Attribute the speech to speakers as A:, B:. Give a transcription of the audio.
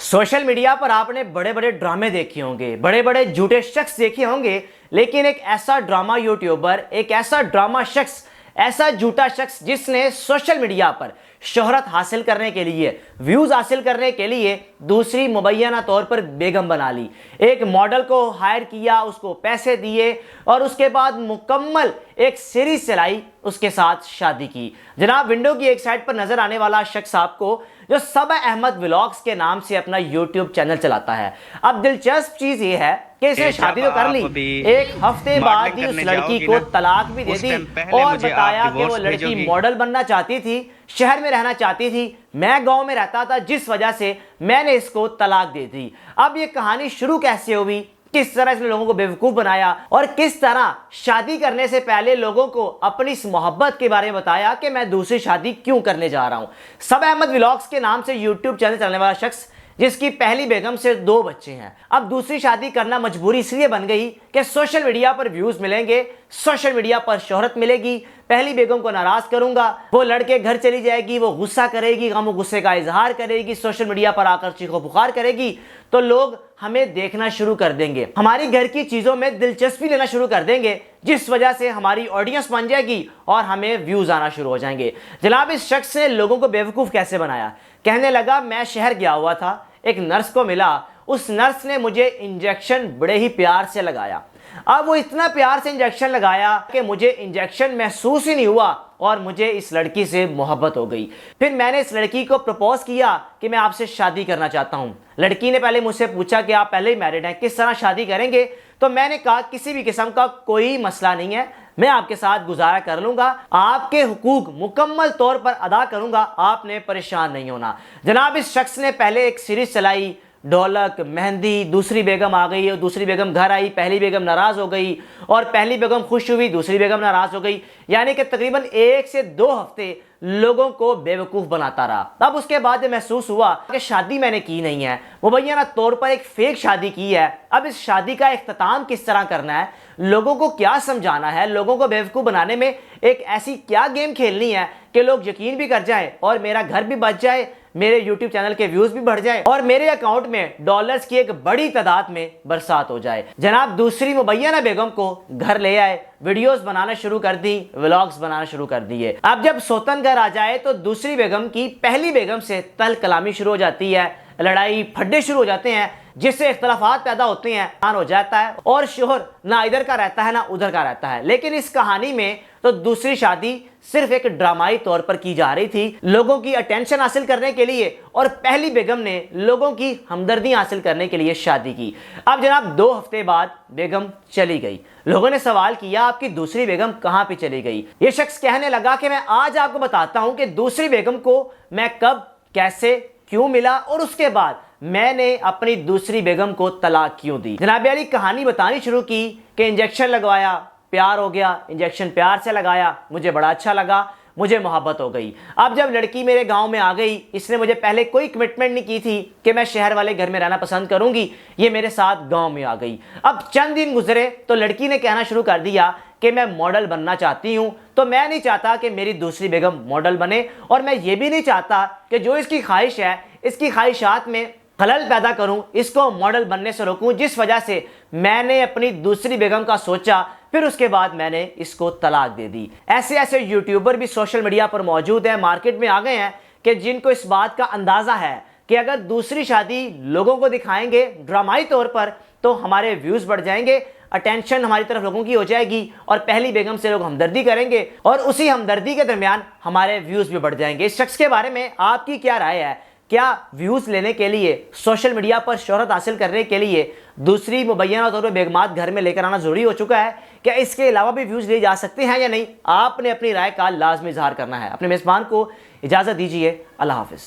A: Social media पर आपने बड़े बड़े ड्रामे देखे होंगे, बड़े बड़े झूठे शख्स देखे होंगे, लेकिन एक ऐसा ड्रामा यूट्यूबर, एक ऐसा ड्रामा शख्स, ऐसा झूठा शख्स जिसने सोशल मीडिया पर शोहरत हासिल करने के लिए, व्यूज हासिल करने के लिए दूसरी मुबैना तौर पर बेगम बना ली। एक मॉडल को हायर किया, उसको पैसे दिए और उसके बाद मुकम्मल एक सीरीज चलाई, उसके साथ शादी की। जनाब, विंडो की एक साइड पर नजर आने वाला शख्स आपको जो सबा अहमद व्लॉग्स के नाम से अपना यूट्यूब चैनल चलाता है। अब दिलचस्प चीज ये है कि इसने शादी तो कर ली, एक हफ्ते बाद ही उस लड़की को तलाक भी दे दी और बताया कि वो लड़की मॉडल बनना चाहती थी, शहर में रहना चाहती थी, मैं गांव में रहता था, जिस वजह से मैंने इसको तलाक दे दी। अब ये कहानी शुरू कैसे हुई, किस तरह इसने लोगों को बेवकूफ बनाया और किस तरह शादी करने से पहले लोगों को अपनी इस मोहब्बत के बारे में बताया कि मैं दूसरी शादी क्यों करने जा रहा हूं। सबा अहमद व्लॉग्स के नाम से यूट्यूब चैनल चलाने वाला शख्स जिसकी पहली बेगम से 2 बच्चे हैं, अब दूसरी शादी करना मजबूरी इसलिए बन गई कि सोशल मीडिया पर व्यूज मिलेंगे, सोशल मीडिया पर शोहरत मिलेगी, पहली बेगम को नाराज करूंगा, वो लड़के घर चली जाएगी, वो गुस्सा करेगी, गम गुस्से का इजहार करेगी, सोशल मीडिया पर आकर चीखो पुकार करेगी, तो लोग हमें देखना शुरू कर देंगे, हमारी घर की चीजों में दिलचस्पी लेना शुरू कर देंगे, जिस वजह से हमारी ऑडियंस बन जाएगी और हमें व्यूज आना शुरू हो जाएंगे। जनाब, इस शख्स ने लोगों को बेवकूफ कैसे बनाया? कहने लगा, मैं शहर गया हुआ था, एक नर्स को मिला, उस नर्स ने मुझे इंजेक्शन बड़े ही प्यार से लगाया। अब वो इतना प्यार से इंजेक्शन लगाया कि मुझे इंजेक्शन महसूस ही नहीं हुआ और मुझे इस लड़की से मोहब्बत हो गई। फिर मैंने इस लड़की को प्रपोज किया कि मैं आपसे शादी करना चाहता हूँ। लड़की ने पहले मुझसे पूछा कि आप पहले ही मैरिड हैं, किस तरह शादी करेंगे? तो मैंने कहा किसी भी किस्म का कोई मसला नहीं है, मैं आपके साथ गुजारा कर लूंगा, आपके हुकूक मुकम्मल तौर पर अदा करूंगा, आपने परेशान नहीं होना। जनाब, इस शख्स ने पहले एक सीरीज चलाई, ढोलक, मेहंदी, दूसरी बेगम आ गई और दूसरी बेगम घर आई, पहली बेगम नाराज हो गई और पहली बेगम खुश हुई, दूसरी बेगम नाराज हो गई, यानी कि तकरीबन 1 से 2 हफ्ते लोगों को बेवकूफ बनाता रहा। अब उसके बाद महसूस हुआ कि शादी मैंने की नहीं है, मुबैना तौर पर एक फेक शादी की है। अब इस शादी का इख्तिताम किस तरह करना है, लोगों को क्या समझाना है, लोगों को बेवकूफ बनाने में एक ऐसी क्या गेम खेलनी है कि लोग यकीन भी कर जाएं और मेरा घर भी बच जाए, मेरे YouTube चैनल के व्यूज भी बढ़ जाए और मेरे अकाउंट में डॉलर्स की एक बड़ी तादाद में बरसात हो जाए। जनाब, दूसरी मुबैना बेगम को घर ले आए, वीडियोस बनाना शुरू कर दी, व्लॉग्स बनाना शुरू कर दिए। अब जब सौतन घर आ जाए तो दूसरी बेगम की पहली बेगम से तल कलामी शुरू हो जाती है, लड़ाई फड्डे शुरू हो जाते हैं, जिससे इख्तलाफात पैदा होते हैं, हो जाता है और शोहर ना इधर का रहता है ना उधर का रहता है। लेकिन इस कहानी में तो दूसरी शादी सिर्फ एक ड्रामाई तौर पर की जा रही थी, लोगों की अटेंशन हासिल करने के लिए, और पहली बेगम ने लोगों की हमदर्दी हासिल करने के लिए शादी की। अब जनाब, 2 हफ्ते बाद बेगम चली गई। लोगों ने सवाल किया, आपकी दूसरी बेगम कहां पे चली गई? ये शख्स कहने लगा कि मैं आज आपको बताता हूं कि दूसरी बेगम को मैं कब, कैसे, क्यों मिला और उसके बाद मैंने अपनी दूसरी बेगम को तलाक क्यों दी। जनाब अली कहानी बतानी शुरू की कि इंजेक्शन लगवाया, प्यार हो गया, इंजेक्शन प्यार से लगाया, मुझे बड़ा अच्छा लगा, मुझे मोहब्बत हो गई। अब जब लड़की मेरे गांव में आ गई, इसने मुझे पहले कोई कमिटमेंट नहीं की थी कि मैं शहर वाले घर में रहना पसंद करूंगी, ये मेरे साथ गांव में आ गई। अब चंद दिन गुजरे तो लड़की ने कहना शुरू कर दिया कि मैं मॉडल बनना चाहती हूं। तो मैं नहीं चाहता कि मेरी दूसरी बेगम मॉडल बने और मैं ये भी नहीं चाहता कि जो इसकी ख्वाहिश है, इसकी ख्वाहिशात में खलल पैदा करूं, इसको मॉडल बनने से रोकूं, जिस वजह से मैंने अपनी दूसरी बेगम का सोचा, फिर उसके बाद मैंने इसको तलाक दे दी। ऐसे ऐसे यूट्यूबर भी सोशल मीडिया पर मौजूद हैं, मार्केट में आ गए हैं कि जिनको इस बात का अंदाजा है कि अगर दूसरी शादी लोगों को दिखाएंगे ड्रामाई तौर पर तो हमारे व्यूज बढ़ जाएंगे, अटेंशन हमारी तरफ लोगों की हो जाएगी और पहली बेगम से लोग हमदर्दी करेंगे और उसी हमदर्दी के दरमियान हमारे व्यूज भी बढ़ जाएंगे। इस शख्स के बारे में आपकी क्या राय है? क्या व्यूज लेने के लिए, सोशल मीडिया पर शोहरत हासिल करने के लिए दूसरी मुबैना तौर पर बेगमात घर में लेकर आना जरूरी हो चुका है? क्या इसके अलावा भी व्यूज लिए जा सकते हैं या नहीं? आपने अपनी राय का लाजमी इजहार करना है। अपने मेजबान को इजाजत दीजिए। अल्लाह हाफिज।